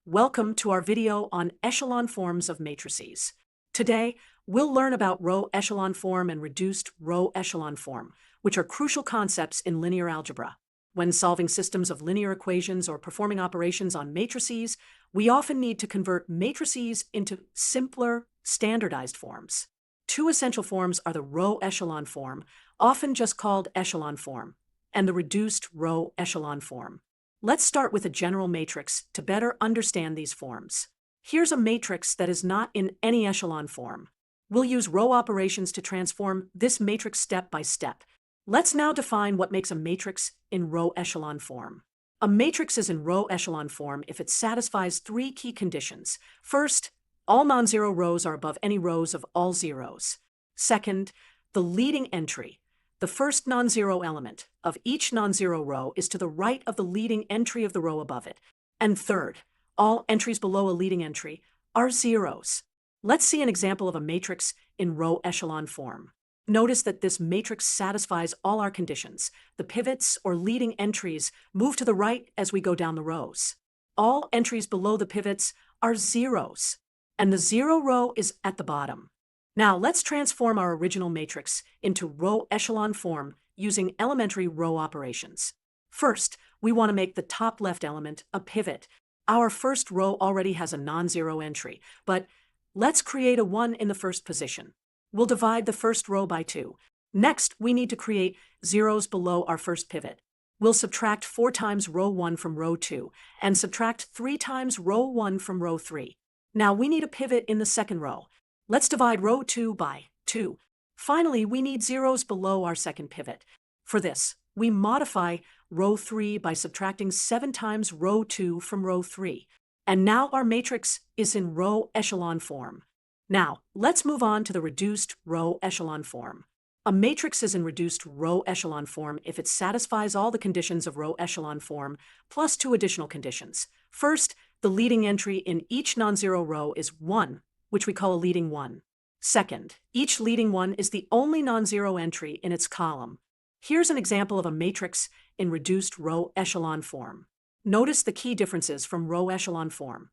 Welcome to our video on echelon forms of matrices. Today, we'll learn about row echelon form and reduced row echelon form, which are crucial concepts in linear algebra. When solving systems of linear equations or performing operations on matrices, we often need to convert matrices into simpler, standardized forms. Two essential forms are the row echelon form, often just called echelon form, and the reduced row echelon form. Let's start with a general matrix to better understand these forms. Here's a matrix that is not in any echelon form. We'll use row operations to transform this matrix step by step. Let's now define what makes a matrix in row echelon form. A matrix is in row echelon form if it satisfies three key conditions. First, all non-zero rows are above any rows of all zeros. Second, the leading entry, the first non-zero element of each non-zero row, is to the right of the leading entry of the row above it. And third, all entries below a leading entry are zeros. Let's see an example of a matrix in row echelon form. Notice that this matrix satisfies all our conditions. The pivots or leading entries move to the right as we go down the rows. All entries below the pivots are zeros, and the zero row is at the bottom. Now let's transform our original matrix into row echelon form using elementary row operations. First, we want to make the top left element a pivot. Our first row already has a non-zero entry, but let's create a 1 in the first position. We'll divide the first row by 2. Next, we need to create zeros below our first pivot. We'll subtract 4 times row 1 from row 2 and subtract 3 times row 1 from row 3. Now we need a pivot in the second row. Let's divide row 2 by 2. Finally, we need zeros below our second pivot. For this, we modify row 3 by subtracting 7 times row 2 from row 3. And now our matrix is in row echelon form. Now, let's move on to the reduced row echelon form. A matrix is in reduced row echelon form if it satisfies all the conditions of row echelon form, plus 2 additional conditions. First, the leading entry in each non-zero row is 1, which we call a leading 1. Second, each leading 1 is the only non-zero entry in its column. Here's an example of a matrix in reduced row echelon form. Notice the key differences from row echelon form.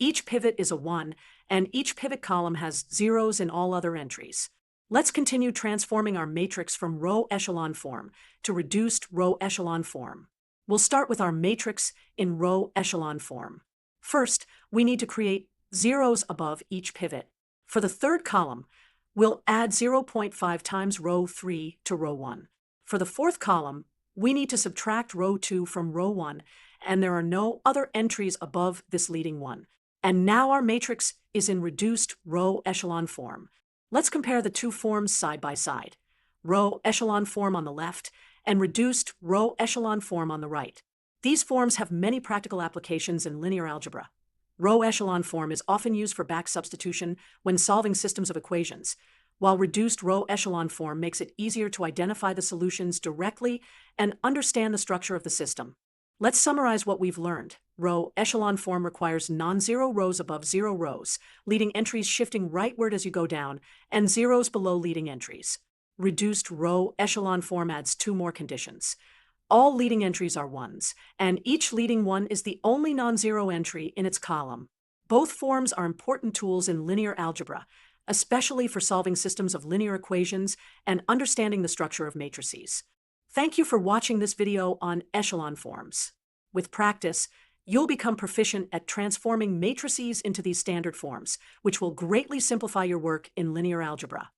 Each pivot is a 1, and each pivot column has zeros in all other entries. Let's continue transforming our matrix from row echelon form to reduced row echelon form. We'll start with our matrix in row echelon form. First, we need to create zeros above each pivot. For the third column, we'll add 0.5 times row 3 to row 1. For the fourth column, we need to subtract row 2 from row 1, and there are no other entries above this leading 1. And now our matrix is in reduced row echelon form. Let's compare the two forms side by side. Row echelon form on the left and reduced row echelon form on the right. These forms have many practical applications in linear algebra. Row echelon form is often used for back substitution when solving systems of equations, while reduced row echelon form makes it easier to identify the solutions directly and understand the structure of the system. Let's summarize what we've learned. Row echelon form requires non-zero rows above zero rows, leading entries shifting rightward as you go down, and zeros below leading entries. Reduced row echelon form adds 2 more conditions. All leading entries are 1s, and each leading 1 is the only non-zero entry in its column. Both forms are important tools in linear algebra, especially for solving systems of linear equations and understanding the structure of matrices. Thank you for watching this video on echelon forms. With practice, you'll become proficient at transforming matrices into these standard forms, which will greatly simplify your work in linear algebra.